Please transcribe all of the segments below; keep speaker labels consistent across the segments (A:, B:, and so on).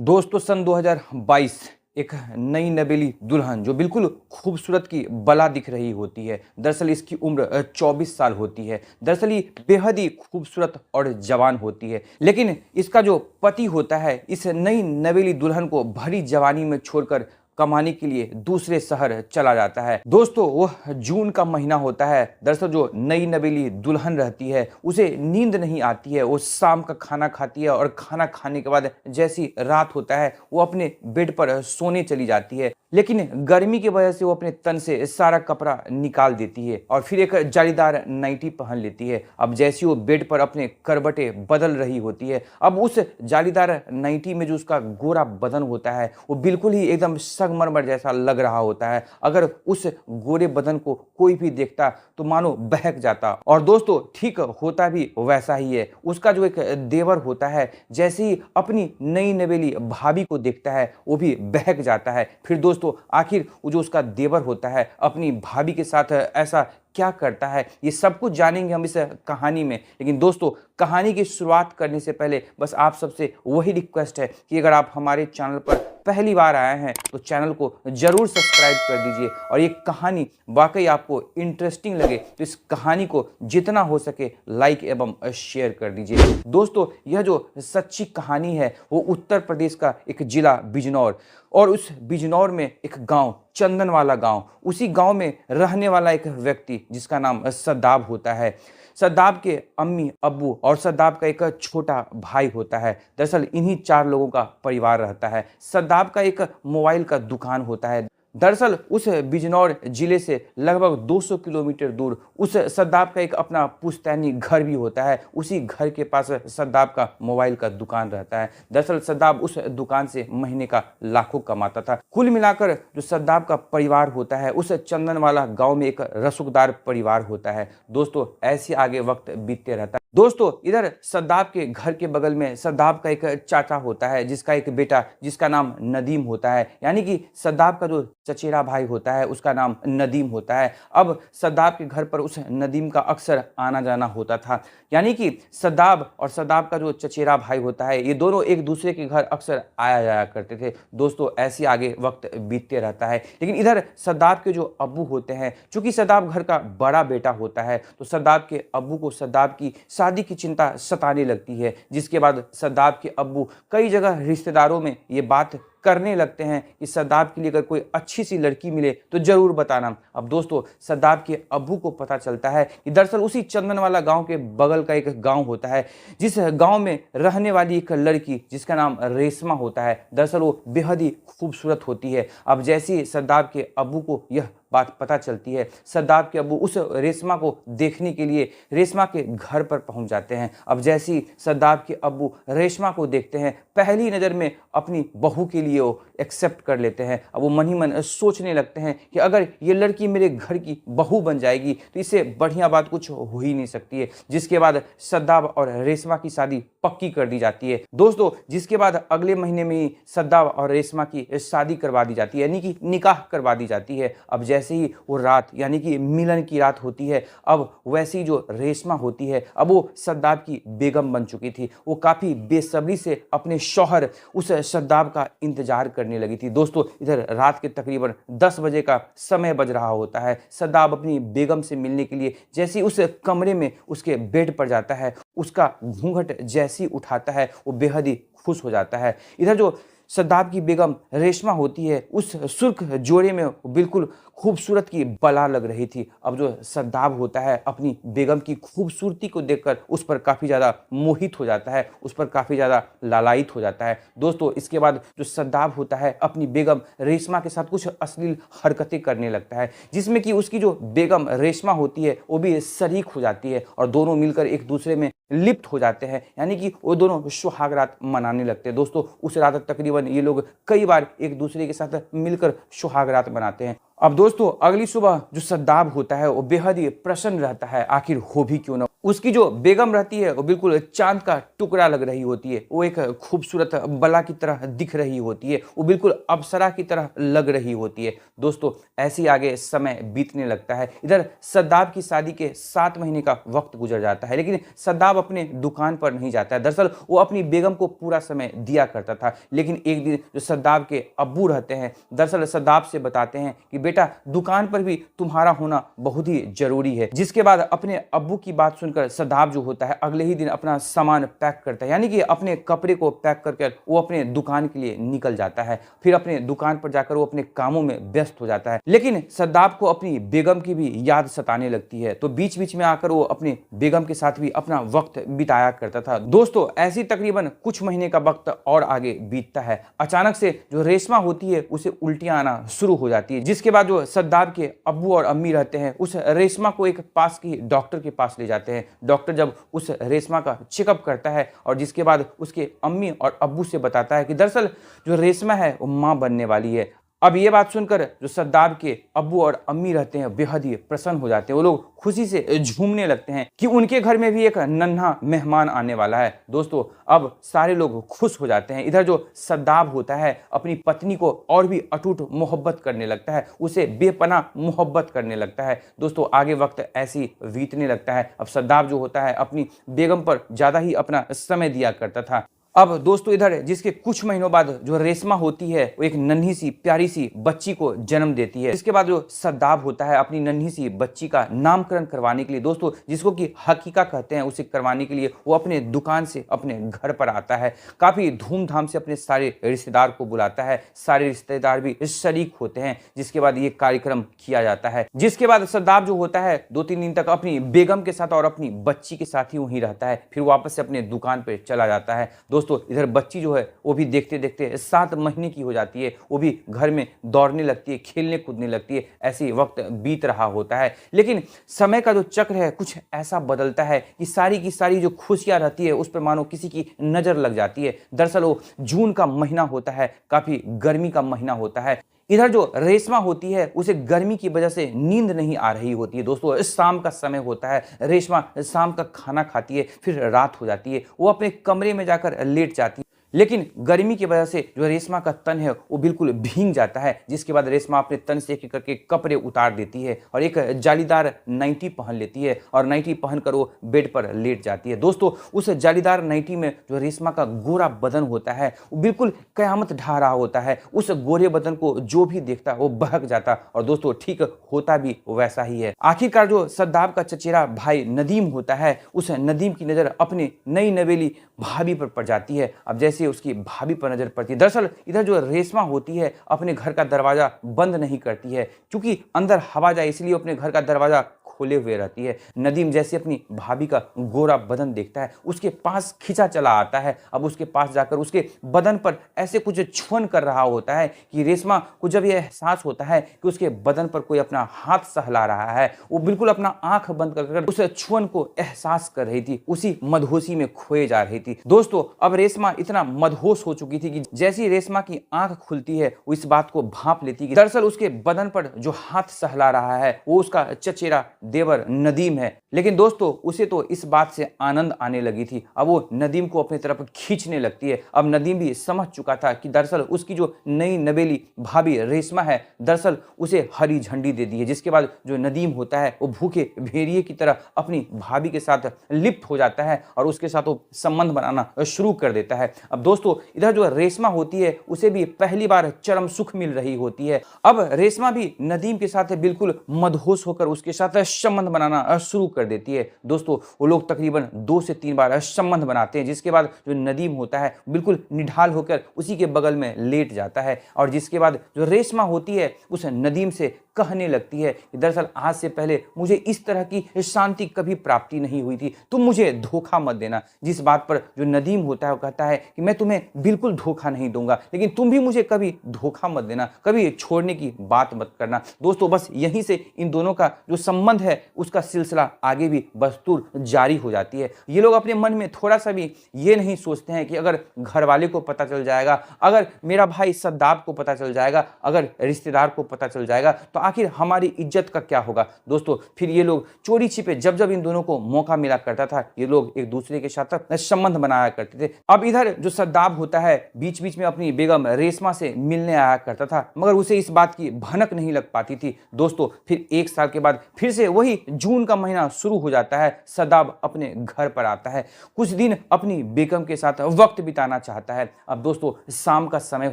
A: दोस्तों सन 2022 एक नई नवेली दुल्हन जो बिल्कुल खूबसूरत की बला दिख रही होती है। दरअसल इसकी उम्र 24 साल होती है। दरअसल ये बेहद ही खूबसूरत और जवान होती है, लेकिन इसका जो पति होता है इस नई नवेली दुल्हन को भरी जवानी में छोड़कर कमाने के लिए दूसरे शहर चला जाता है। दोस्तों वह जून का महीना होता है। दरअसल जो नई नवेली दुल्हन रहती है उसे नींद नहीं आती है। वो शाम का खाना खाती है और खाना खाने के बाद जैसी रात होता है वो अपने बेड पर सोने चली जाती है, लेकिन गर्मी की वजह से वो अपने तन से सारा कपड़ा निकाल देती है और फिर एक जालीदार नाइटी पहन लेती है। अब जैसी वो बेड पर अपने करवटे बदल रही होती है, अब उस जालीदार नाइटी में जो उसका गोरा बदन होता है वो बिल्कुल ही एकदम संगमरमर जैसा लग रहा होता है। अगर उस गोरे बदन को कोई भी देखता तो मानो बहक जाता। और दोस्तों ठीक होता भी वैसा ही है। उसका जो एक देवर होता है जैसे ही अपनी नई नवेली भाभी को देखता है वो भी बहक जाता है। फिर दोस्तों आखिर वो जो उसका देवर होता है अपनी भाभी के साथ ऐसा क्या करता है, ये सब कुछ जानेंगे हम इस कहानी में। लेकिन दोस्तों कहानी की शुरुआत करने से पहले बस आप सबसे वही रिक्वेस्ट है कि अगर आप हमारे चैनल पर पहली बार आए हैं तो चैनल को जरूर सब्सक्राइब कर दीजिए और ये कहानी वाकई आपको इंटरेस्टिंग लगे तो इस कहानी को जितना हो सके लाइक एवं शेयर कर दीजिए। दोस्तों यह जो सच्ची कहानी है वो उत्तर प्रदेश का एक जिला बिजनौर और उस बिजनौर में एक गांव चंदन वाला गांव, उसी गांव में रहने वाला एक व्यक्ति जिसका नाम सद्दाब होता है। सद्दाब के अम्मी अब्बू और सद्दाब का एक छोटा भाई होता है। दरअसल इन्हीं 4 लोगों का परिवार रहता है। सद्दाब का एक मोबाइल का दुकान होता है। दरअसल उस बिजनौर जिले से लगभग 200 किलोमीटर दूर उस सद्दाब का एक अपना पुश्तैनी घर भी होता है। उसी घर के पास सद्दाब का मोबाइल का दुकान रहता है। दरअसल सद्दाब उस दुकान से महीने का लाखों कमाता था। कुल मिलाकर जो सद्दाब का परिवार होता है उस चंदन वाला गांव में एक रसूखदार परिवार होता है। दोस्तों ऐसे आगे वक्त बीतते रहता है। दोस्तों इधर सद्दाब के घर के बगल में सद्दाब का एक चाचा होता है जिसका एक बेटा जिसका नाम नदीम होता है, यानी कि सद्दाब का जो चचेरा भाई होता है उसका नाम नदीम होता है। अब सद्दाब के घर पर उस नदीम का अक्सर आना जाना होता था, यानी कि सद्दाब और सद्दाब का जो चचेरा भाई होता है ये दोनों एक दूसरे के घर अक्सर आया जाया करते थे। दोस्तों ऐसे आगे वक्त बीतते रहता है। लेकिन इधर सद्दाब के जो अब्बू होते हैं, चूंकि सद्दाब घर का बड़ा बेटा होता है तो सद्दाब के अब्बू को सद्दाब की शादी की चिंता सताने लगती है, जिसके बाद सद्दाब के अब्बू कई जगह रिश्तेदारों में ये बात करने लगते हैं कि सद्दाब के लिए अगर कोई अच्छी सी लड़की मिले तो जरूर बताना। अब दोस्तों सद्दाब के अब्बू को पता चलता है कि दरअसल उसी चंदन वाला गांव के बगल का एक गांव होता है जिस गांव में रहने वाली एक लड़की जिसका नाम रेशमा होता है, दरअसल वो बेहद ही खूबसूरत होती है। अब जैसे ही सद्दाब के अब्बू को यह बात पता चलती है, सद्दाब के अब्बू उस रेशमा को देखने के लिए रेशमा के घर पर पहुंच जाते हैं। अब जैसे ही सद्दाब के अब्बू रेशमा को देखते हैं पहली नज़र में अपनी बहू के लिए वो एक्सेप्ट कर लेते हैं। अब वो मन ही मन सोचने लगते हैं कि अगर ये लड़की मेरे घर की बहू बन जाएगी तो इससे बढ़िया बात कुछ हो ही नहीं सकती है। जिसके बाद सद्दाब और रेशमा की शादी पक्की कर दी जाती है। दोस्तों जिसके बाद अगले महीने में ही सद्दाब और रेशमा की शादी करवा दी जाती है, यानी कि निकाह करवा दी जाती है। अब जैसे ही वो रात यानी कि मिलन की रात होती है, अब वैसी ही जो रेशमा होती है अब वो सद्दाब की बेगम बन चुकी थी। वो काफ़ी बेसब्री से अपने शौहर उस सद्दाब का इंतजार करने लगी थी। दोस्तों इधर रात के तकरीबन 10 बजे का समय बज रहा होता है। सद्दाब अपनी बेगम से मिलने के लिए जैसे ही उस कमरे में उसके बेड पर जाता है, उसका घूंघट जैसे ही उठाता है वो बेहद ही खुश हो जाता है। इधर जो सद्दाब की बेगम रेशमा होती है उस सुर्ख जोड़े में बिल्कुल खूबसूरत की बला लग रही थी। अब जो सद्दाब होता है अपनी बेगम की खूबसूरती को देखकर उस पर काफ़ी ज़्यादा मोहित हो जाता है, उस पर काफ़ी ज़्यादा लालायित हो जाता है। दोस्तों इसके बाद जो सद्दाब होता है अपनी बेगम रेशमा के साथ कुछ अश्लील हरकतें करने लगता है, जिसमें कि उसकी जो बेगम रेशमा होती है वो भी शरीक हो जाती है और दोनों मिलकर एक दूसरे में लिप्त हो जाते हैं, यानी कि वो दोनों सुहाग रात मनाने लगते हैं। दोस्तों उस रात तकरीबन ये लोग कई बार एक दूसरे के साथ मिलकर सुहाग रात मनाते हैं। अब दोस्तों अगली सुबह जो सद्दाब होता है वो बेहद ही प्रसन्न रहता है, आखिर हो भी क्यों ना। उसकी जो बेगम रहती है वो बिल्कुल चांद का टुकड़ा लग रही होती है, वो एक खूबसूरत बला की तरह दिख रही होती है, वो बिल्कुल अप्सरा की तरह लग रही होती है। दोस्तों ऐसे ही आगे समय बीतने लगता है। इधर सद्दाब की शादी के 7 महीने का वक्त गुजर जाता है, लेकिन सद्दाब अपने दुकान पर नहीं जाता है। दरअसल वो अपनी बेगम को पूरा समय दिया करता था, लेकिन एक दिन जो सद्दाब के अब्बू रहते हैं दरअसल सद्दाब से बताते हैं कि बेटा दुकान पर भी तुम्हारा होना बहुत ही जरूरी है। जिसके बाद अपने अब्बू की बात सुनकर सद्दाब जो होता है अगले ही दिन अपना सामान पैक करता है, यानी कि अपने कपड़े को पैक करके वो अपने दुकान के लिए निकल जाता है। फिर अपने दुकान पर जाकर वो अपने कामों में व्यस्त हो जाता है, लेकिन सद्दाब को अपनी बेगम की भी याद सताने लगती है, तो बीच बीच में आकर वो अपनी बेगम के साथ भी अपना वक्त बिताया करता था। दोस्तों ऐसी तकरीबन कुछ महीने का वक्त और आगे बीतता है। अचानक से जो रेशमा होती है उसे उल्टियां आना शुरू हो जाती है, जिसके बाद जो सद्दाब के अब्बू और अम्मी रहते हैं उस रेशमा को एक पास की डॉक्टर के पास ले जाते हैं। डॉक्टर जब उस रेशमा का चेकअप करता है और जिसके बाद उसके अम्मी और अब्बू से बताता है कि दरअसल जो रेशमा है वो मां बनने वाली है। अब ये बात सुनकर जो सद्दाब के अब्बू और अम्मी रहते हैं बेहद ही प्रसन्न हो जाते हैं। वो लोग खुशी से झूमने लगते हैं कि उनके घर में भी एक नन्हा मेहमान आने वाला है। दोस्तों अब सारे लोग खुश हो जाते हैं। इधर जो सद्दाब होता है अपनी पत्नी को और भी अटूट मोहब्बत करने लगता है, उसे बेपनाह मोहब्बत करने लगता है। दोस्तों आगे वक्त ऐसी बीतने लगता है। अब सद्दाब जो होता है अपनी बेगम पर ज्यादा ही अपना समय दिया करता था। अब दोस्तों इधर जिसके कुछ महीनों बाद जो रेशमा होती है वो एक नन्ही सी प्यारी सी बच्ची को जन्म देती है। इसके बाद जो सद्दाब होता है अपनी नन्ही सी बच्ची का नामकरण करवाने के लिए, दोस्तों जिसको कि हकीका कहते हैं, उसे करवाने के लिए वो अपने दुकान से अपने घर पर आता है। काफी धूमधाम से अपने सारे रिश्तेदार को बुलाता है, सारे रिश्तेदार भी शरीक होते हैं, जिसके बाद ये कार्यक्रम किया जाता है। जिसके बाद सद्दाब जो होता है 2-3 दिन तक अपनी बेगम के साथ और अपनी बच्ची के साथ ही वहीं रहता है, फिर वापस से अपने दुकान पर चला जाता है। दोस्तों इधर बच्ची जो है वो भी देखते देखते 7 महीने की हो जाती है, वो भी घर में दौड़ने लगती है, खेलने कूदने लगती है। ऐसे वक्त बीत रहा होता है, लेकिन समय का जो चक्र है कुछ ऐसा बदलता है कि सारी की सारी जो खुशियां रहती है उस पर मानो किसी की नजर लग जाती है। दरअसल वो जून का महीना होता है, काफी गर्मी का महीना होता है। इधर जो रेशमा होती है उसे गर्मी की वजह से नींद नहीं आ रही होती है। दोस्तों इस शाम का समय होता है, रेशमा शाम का खाना खाती है, फिर रात हो जाती है, वो अपने कमरे में जाकर लेट जाती है। लेकिन गर्मी की वजह से जो रेशमा का तन है वो बिल्कुल भीग जाता है, जिसके बाद रेशमा अपने तन से एक करके कपड़े उतार देती है और एक जालीदार नाइटी पहन लेती है और नाइटी पहनकर वो बेड पर लेट जाती है। दोस्तों उस जालीदार नाइटी में जो रेशमा का गोरा बदन होता है वो बिल्कुल कयामत ढा रहा होता है। उस गोरे बदन को जो भी देखता वो बहक जाता, और दोस्तों ठीक होता भी वैसा ही है। आखिरकार जो सद्दाब का चचेरा भाई नदीम होता है, उस नदीम की नजर अपनी नई नवेली भाभी पर पड़ जाती है। अब जैसे उसकी भाभी पर नजर पड़ती है, दरअसल इधर जो रेशमा होती है अपने घर का दरवाजा बंद नहीं करती है, क्योंकि अंदर हवा जाए इसलिए अपने घर का दरवाजा खोले हुए रहती है। नदीम जैसे अपनी भाभी का गोरा बदन देखता है उसके पास खिंचा चला आता है। अब उसके पास जाकर उसके बदन पर ऐसे कुछ छुअन कर रहा होता है कि रेशमा को जब यह एहसास होता है कि उसके बदन पर कोई अपना हाथ सहला रहा है, वो बिल्कुल अपना आंख बंद कर उस छुअन को एहसास कर रही थी, उसी मदहोशी में खोए जा रही थी। दोस्तों अब रेशमा इतना मदहोश हो चुकी थी कि जैसी रेशमा की आंख खुलती है वो इस बात को भांप लेती है दरअसल उसके बदन पर जो हाथ सहला रहा है वो उसका चचेरा देवर नदीम है। लेकिन दोस्तों उसे तो इस बात से आनंद आने लगी थी, अब वो नदीम को अपनी तरफ खींचने लगती है। अब नदीम भी समझ चुका था कि दरअसल उसकी जो नई नवेली भाभी रेशमा है दरअसल उसे हरी झंडी दे दी है। जिसके बाद जो नदीम होता है वो भूखे भेड़िए की तरह अपनी भाभी के साथ लिप्त हो जाता है और उसके साथ वो संबंध बनाना शुरू कर देता है। अब दोस्तों इधर जो रेशमा होती है उसे भी पहली बार चरम सुख मिल रही होती है। अब रेशमा भी नदीम के साथ बिल्कुल मदहोश होकर उसके साथ संबंध बनाना शुरू कर देती है। दोस्तों वो लोग तकरीबन 2 से 3 बार संबंध बनाते हैं, जिसके बाद जो नदीम होता है बिल्कुल निढाल होकर उसी के बगल में लेट जाता है और जिसके बाद जो रेशमा होती है उस नदीम से कहने लगती है कि दरअसल आज से पहले मुझे इस तरह की शांति कभी प्राप्ति नहीं हुई थी, तुम मुझे धोखा मत देना। जिस बात पर जो नदीम होता है वो कहता है कि मैं तुम्हें बिल्कुल धोखा नहीं दूंगा, लेकिन तुम भी मुझे कभी धोखा मत देना, कभी छोड़ने की बात मत करना। दोस्तों बस यहीं से इन दोनों का जो संबंध है उसका सिलसिला आगे भी बदस्तूर जारी हो जाती है। ये लोग अपने मन में थोड़ा सा भी ये नहीं सोचते हैं कि अगर घर वाले को पता चल जाएगा, अगर मेरा भाई सद्दाब को पता चल जाएगा, अगर रिश्तेदार को पता चल जाएगा तो आखिर हमारी इज्जत का क्या होगा। दोस्तों फिर ये लोग चोरी छिपे जब जब इन दोनों को मौका मिला करता था, ये लोग एक दूसरे के साथ संबंध बनाया करते थे। अब इधर जो सद्दाब होता है बीच बीच में अपनी बेगम रेशमा से मिलने आया करता था, मगर उसे इस बात की भनक नहीं लग पाती थी। दोस्तों फिर 1 साल के बाद फिर से वही जून का महीना शुरू हो जाता है। सद्दाब अपने घर पर आता है, कुछ दिन अपनी बेगम के साथ वक्त बिताना चाहता है। अब दोस्तों शाम का समय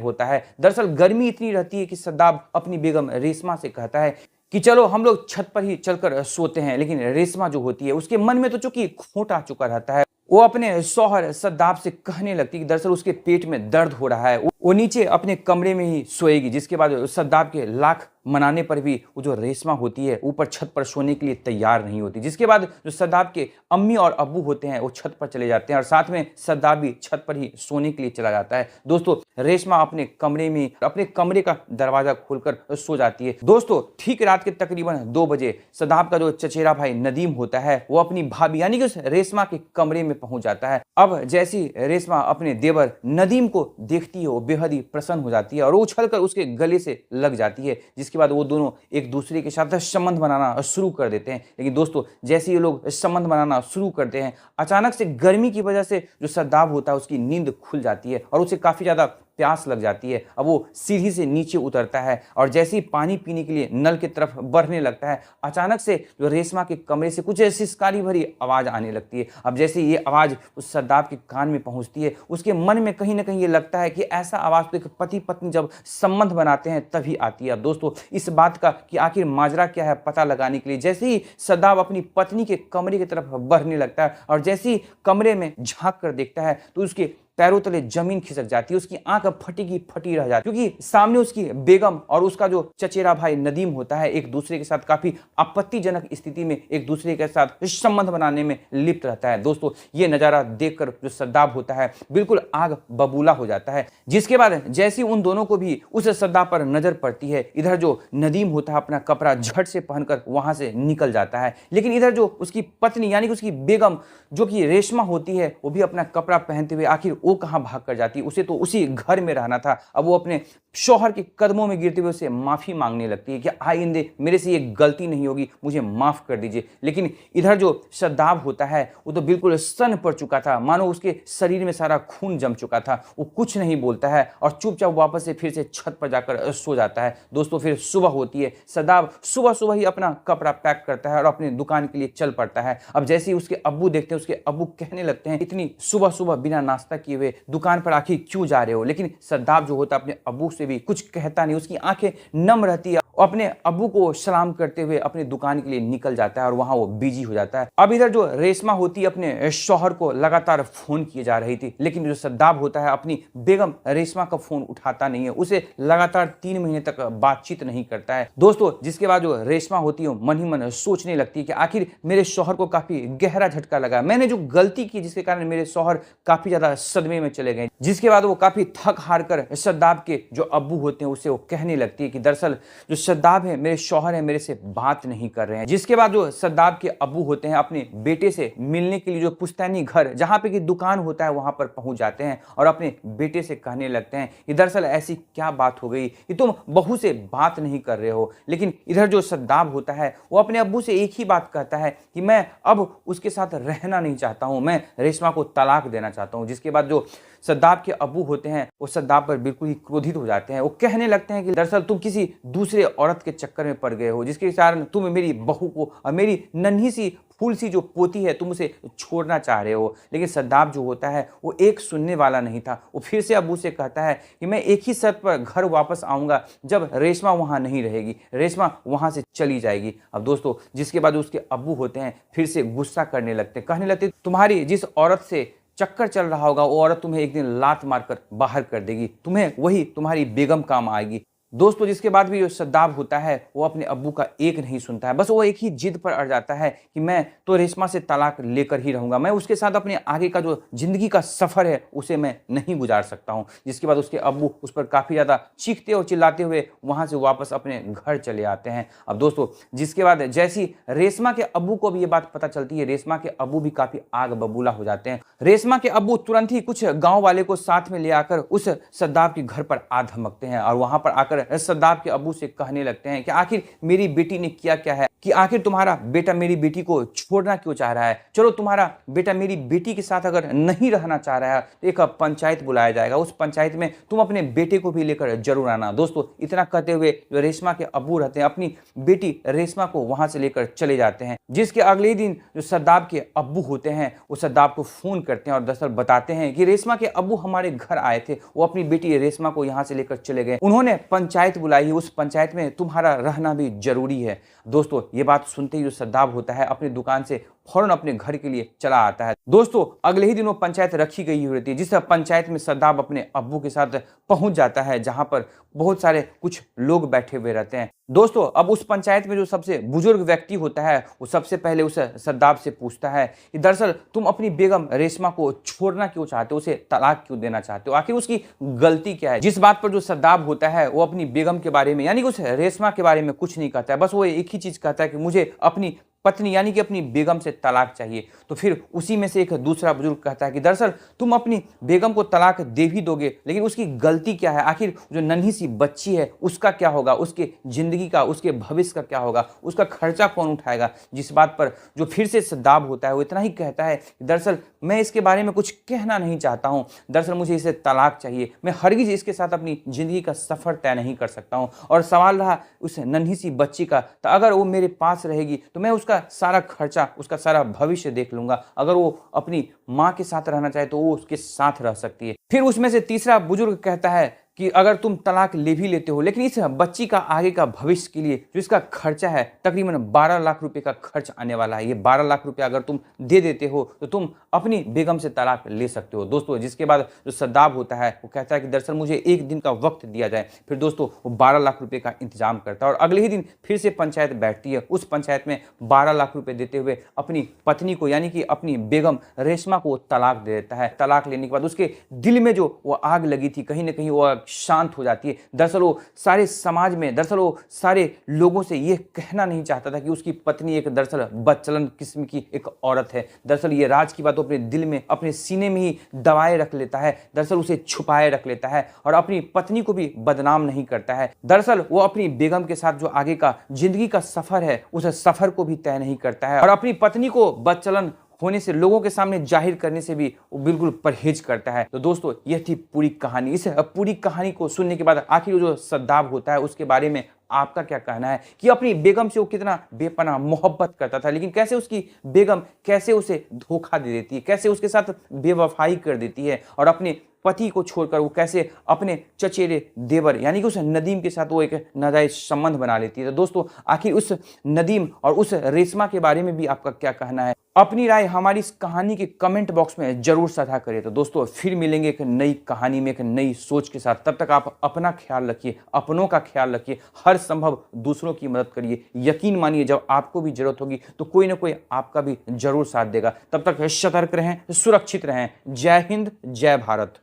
A: होता है। दरअसल गर्मी इतनी रहती है कि सद्दाब अपनी बेगम रेशमा से कहता है कि चलो हम लोग छत पर ही चलकर सोते हैं। लेकिन रेशमा जो होती है उसके मन में तो चूंकि खोट आ चुका रहता है, वो अपने शौहर सद्दाब से कहने लगती है कि दरअसल उसके पेट में दर्द हो रहा है, वो नीचे अपने कमरे में ही सोएगी। जिसके बाद सद्दाब के लाख मनाने पर भी वो जो रेशमा होती है ऊपर छत पर सोने के लिए तैयार नहीं होती। जिसके बाद जो सद्दाब के अम्मी और अब्बू होते हैं वो छत पर चले जाते हैं और साथ में सद्दाब भी छत पर ही सोने के लिए चला जाता है। दोस्तों रेशमा अपने कमरे में अपने कमरे का दरवाजा खोलकर सो जाती है। दोस्तों ठीक रात के तकरीबन 2 बजे सद्दाब का जो चचेरा भाई नदीम होता है वो अपनी भाभी यानी कि उस रेशमा के कमरे में पहुंच जाता है। अब जैसी रेशमा अपने देवर नदीम को देखती है वो बेहद ही प्रसन्न हो जाती है और वो उछलकर उसके गले से लग जाती है। जिसके बाद वो दोनों एक दूसरे के साथ संबंध बनाना शुरू कर देते हैं। लेकिन दोस्तों जैसे ये लोग संबंध बनाना शुरू करते हैं, अचानक से गर्मी की वजह से जो सद्दाब होता है उसकी नींद खुल जाती है और उसे काफी ज्यादा प्यास लग जाती है। अब वो सीढ़ी से नीचे उतरता है और जैसे ही पानी पीने के लिए नल की तरफ बढ़ने लगता है, अचानक से जो रेशमा के कमरे से कुछ सिसकारी भरी आवाज आने लगती है। अब जैसे ये आवाज उस सद्दाब के कान में पहुंचती है, उसके मन में कहीं ना कहीं ये लगता है कि ऐसा आवाज तो एक पति पत्नी जब संबंध बनाते हैं तभी आती है। अब दोस्तों इस बात का कि आखिर माजरा क्या है पता लगाने के लिए जैसे ही सद्दाब अपनी पत्नी के कमरे की तरफ बढ़ने लगता है और जैसे ही कमरे में झांक कर देखता है तो उसके पैरों तले जमीन खिसक जाती है, उसकी आंख फटी की फटी रह जाती है, क्योंकि सामने उसकी बेगम और उसका जो चचेरा भाई नदीम होता है एक दूसरे के साथ काफी आपत्तिजनक स्थिति में एक दूसरे के साथ संबंध बनाने में लिप्त रहता है। दोस्तों ये नजारा देखकर जो सद्दाब होता है बिल्कुल आग बबूला हो जाता है। जिसके बाद जैसे उन दोनों को भी उस सद्दाब पर नजर पड़ती है, इधर जो नदीम होता है अपना कपड़ा झट से पहनकर वहां से निकल जाता है। लेकिन इधर जो उसकी पत्नी यानी कि उसकी बेगम जो कि रेशमा होती है वो भी अपना कपड़ा पहनते हुए आखिर वो कहां भाग कर जाती, उसे तो उसी घर में रहना था। अब वो अपने शौहर के कदमों में गिरते हुए उसे माफी मांगने लगती है कि आइंदे मेरे से ये गलती नहीं होगी, मुझे माफ कर दीजिए। लेकिन इधर जो सद्दाब होता है वो तो बिल्कुल सन्न पड़ चुका था, मानो उसके शरीर में सारा खून जम चुका था। वो कुछ नहीं बोलता है और चुपचाप वापस से फिर से छत पर जाकर सो जाता है। दोस्तों फिर सुबह होती है, सद्दाब सुबह सुबह ही अपना कपड़ा पैक करता है और अपने दुकान के लिए चल पड़ता है। अब जैसे ही उसके अब्बू देखते हैं, उसके अब्बू कहने लगते हैं इतनी सुबह सुबह बिना नाश्ता किए हुए दुकान पर आखिर क्यों जा रहे हो। लेकिन सद्दाब जो होता है अपने अब्बू से भी कुछ कहता नहीं, उसकी आंखें नम रहती है, अपने अब्बू को सलाम करते हुए अपनी दुकान के लिए निकल जाता है और वहां वो बिजी हो जाता है। अब इधर जो रेशमा होती है अपने शौहर को लगातार फोन किए जा रही थी, लेकिन जो सद्दाब होता है अपनी बेगम रेशमा का फोन उठाता नहीं है, उसे लगातार 3 महीने तक बातचीत नहीं करता है। दोस्तों जिसके बाद जो रेशमा होती है मन ही मन सोचने लगती है कि आखिर मेरे शौहर को काफी गहरा झटका लगा, मैंने जो गलती की जिसके कारण मेरे शौहर काफी ज्यादा सदमे में चले गए। जिसके बाद वो काफी थक हार कर सद्दाब के जो अब्बू होते हैं उससे वो कहने लगती है कि दरअसल जो सद्दाब है मेरे शौहर है मेरे से बात नहीं कर रहे हैं। जिसके बाद जो सद्दाब के अब्बू होते हैं अपने बेटे से मिलने के लिए जो पुश्तैनी घर जहां पे की दुकान होता है वहां पर पहुंच जाते हैं और अपने बेटे से कहने लगते हैं कि दरअसल ऐसी क्या बात हो गई कि तुम बहू से बात नहीं कर रहे हो। लेकिन इधर जो सद्दाब होता है वो अपने अब्बू से एक ही बात कहता है कि मैं अब उसके साथ रहना नहीं चाहता हूं, मैं रेशमा को तलाक देना चाहता हूं। जिसके बाद जो सद्दाब के अब्बू होते हैं वो सद्दाब पर बिल्कुल ही क्रोधित हो जाते हैं। वो कहने लगते हैं कि दरअसल तुम किसी दूसरे औरत के चक्कर में पड़ गए हो, जिसके कारण तुम मेरी बहू को और मेरी नन्ही सी फूल सी जो पोती है तुम उसे छोड़ना चाह रहे हो। लेकिन सद्दाब जो होता है वो एक सुनने वाला नहीं था। वो फिर से अब्बू से कहता है कि मैं एक ही शर्त पर घर वापस आऊंगा जब रेशमा वहां नहीं रहेगी, रेशमा वहां से चली जाएगी। अब दोस्तों जिसके बाद उसके अब्बू होते हैं फिर से गुस्सा करने लगते, कहने लगते तुम्हारी जिस औरत से चक्कर चल रहा होगा वो औरत तुम्हें एक दिन लात मारकर बाहर कर देगी, तुम्हें वही तुम्हारी बेगम काम आएगी। दोस्तों जिसके बाद भी जो सद्दाब होता है वो अपने अब्बू का एक नहीं सुनता है, बस वो एक ही जिद पर अड़ जाता है कि मैं तो रेशमा से तलाक लेकर ही रहूंगा, मैं उसके साथ अपने आगे का जो जिंदगी का सफर है उसे मैं नहीं गुजार सकता हूं। जिसके बाद उसके अब्बू उस पर काफी ज्यादा चीखते और चिल्लाते हुए वहां से वापस अपने घर चले आते हैं। अब दोस्तों जिसके बाद जैसी रेशमा के अब्बू को भी ये बात पता चलती है, रेशमा के अब्बू भी काफी आग बबूला हो जाते हैं। रेशमा के अब्बू तुरंत ही कुछ गांव वाले को साथ में ले आकर उस सद्दाब के घर पर आ धमकते हैं और वहां पर आकर सद्दाब के अब्बू से कहने लगते हैं कि आखिर मेरी बेटी ने किया क्या है, कि आखिर तुम्हारा बेटा मेरी बेटी को छोड़ना क्यों चाह रहा है। चलो तुम्हारा बेटा मेरी बेटी के साथ अगर नहीं रहना चाह रहा है तो एक पंचायत बुलाया जाएगा, उस पंचायत में तुम अपने बेटे को भी लेकर जरूर आना। दोस्तों इतना कहते हुए जो रेशमा के अब्बू रहते हैं अपनी बेटी रेशमा को वहां से लेकर चले जाते हैं। जिसके अगले ही दिन जो सद्दाब के अब्बू होते हैं वो सद्दाब को फोन करते हैं और दरअसल बताते हैं कि रेशमा के अब्बू हमारे घर आए थे, वो अपनी बेटी रेशमा को यहाँ से लेकर चले गए, उन्होंने पंचायत बुलाई है, उस पंचायत में तुम्हारा रहना भी जरूरी है। दोस्तों ये बात सुनते ही जो सद्दाब होता है अपनी दुकान से फौरन अपने घर के लिए चला आता है। दोस्तों अगले ही दिनों पंचायत रखी गई होती है, जिस पंचायत में सद्दाब अपने अब्बू के साथ पहुंच जाता है, जहां पर बहुत सारे कुछ लोग बैठे हुए रहते हैं। दोस्तों अब उस पंचायत में जो सबसे बुजुर्ग व्यक्ति होता है वो सबसे पहले उस सद्दाब से पूछता है कि दरअसल तुम अपनी बेगम रेशमा को छोड़ना क्यों चाहते हो, उसे तलाक क्यों देना चाहते हो, आखिर उसकी गलती क्या है। जिस बात पर जो सद्दाब होता है वो अपनी बेगम के बारे में यानी कि उस रेशमा के बारे में कुछ नहीं कहता है, बस वो एक ही चीज कहता है कि मुझे अपनी पत्नी यानी कि अपनी बेगम से तलाक चाहिए। तो फिर उसी में से एक दूसरा बुजुर्ग कहता है कि दरअसल तुम अपनी बेगम को तलाक दे भी दोगे लेकिन उसकी गलती क्या है, आखिर जो नन्ही सी बच्ची है उसका क्या होगा, उसके जिंदगी का उसके भविष्य का क्या होगा, उसका खर्चा कौन उठाएगा। जिस बात पर जो फिर से सद्दाब होता है वो इतना ही कहता है कि दरअसल मैं इसके बारे में कुछ कहना नहीं चाहता हूँ, दरअसल मुझे इसे तलाक चाहिए, मैं हरगिज इसके साथ अपनी जिंदगी का सफर तय नहीं कर सकता हूँ। और सवाल रहा उस नन्ही सी बच्ची का, तो अगर वो मेरे पास रहेगी तो मैं उसका सारा खर्चा उसका सारा भविष्य देख लूंगा, अगर वो अपनी माँ के साथ रहना चाहे तो वो उसके साथ रह सकती है। फिर उसमें से तीसरा बुजुर्ग कहता है कि अगर तुम तलाक ले भी लेते हो लेकिन इस बच्ची का आगे का भविष्य के लिए जो इसका खर्चा है तकरीबन 12 लाख रुपए का खर्च आने वाला है, ये 12 लाख रुपए अगर तुम दे देते हो तो तुम अपनी बेगम से तलाक ले सकते हो। दोस्तों जिसके बाद जो सद्दाब होता है वो कहता है कि दरअसल मुझे एक दिन का वक्त दिया जाए। फिर दोस्तों वो 12 लाख रुपए का इंतजाम करता है और अगले ही दिन फिर से पंचायत बैठती है, उस पंचायत में 12 लाख रुपए देते हुए अपनी पत्नी को यानी कि अपनी बेगम रेशमा को तलाक दे देता है। तलाक लेने के बाद उसके दिल में जो वो आग लगी थी कहीं ना कहीं वो शांत हो जाती है। दरअसल वो सारे समाज में दरअसल वो सारे लोगों से ये कहना नहीं चाहता था कि उसकी पत्नी एक दरअसल बदचलन किस्म की एक औरत है। दरअसल ये राज की बात अपने दिल में अपने सीने में ही दबाए रख लेता है, दरअसल उसे छुपाए रख लेता है और अपनी पत्नी को भी बदनाम नहीं करता है। दरअसल वो अपनी बेगम के साथ जो आगे का जिंदगी का सफर है उस सफर को भी तय नहीं करता है और अपनी पत्नी को बदचलन होने से लोगों के सामने जाहिर करने से भी वो बिल्कुल परहेज करता है। तो दोस्तों यह थी पूरी कहानी। इस पूरी कहानी को सुनने के बाद आखिर जो सद्दाब होता है उसके बारे में आपका क्या कहना है कि अपनी बेगम से वो कितना बेपनाह मोहब्बत करता था लेकिन कैसे उसकी बेगम कैसे उसे धोखा दे देती है, कैसे उसके साथ बेवफाई कर देती है और अपने पति को छोड़कर वो कैसे अपने चचेरे देवर यानी कि उस नदीम के साथ वो एक नाजायज संबंध बना लेती है। तो दोस्तों आखिर उस नदीम और उस रेशमा के बारे में भी आपका क्या कहना है, अपनी राय हमारी इस कहानी के कमेंट बॉक्स में जरूर साझा करें। तो दोस्तों फिर मिलेंगे एक नई कहानी में एक नई सोच के साथ, तब तक आप अपना ख्याल रखिए, अपनों का ख्याल रखिए, हर संभव दूसरों की मदद करिए। यकीन मानिए जब आपको भी जरूरत होगी तो कोई ना कोई आपका भी जरूर साथ देगा। तब तक सतर्क रहें, सुरक्षित रहें। जय हिंद, जय भारत।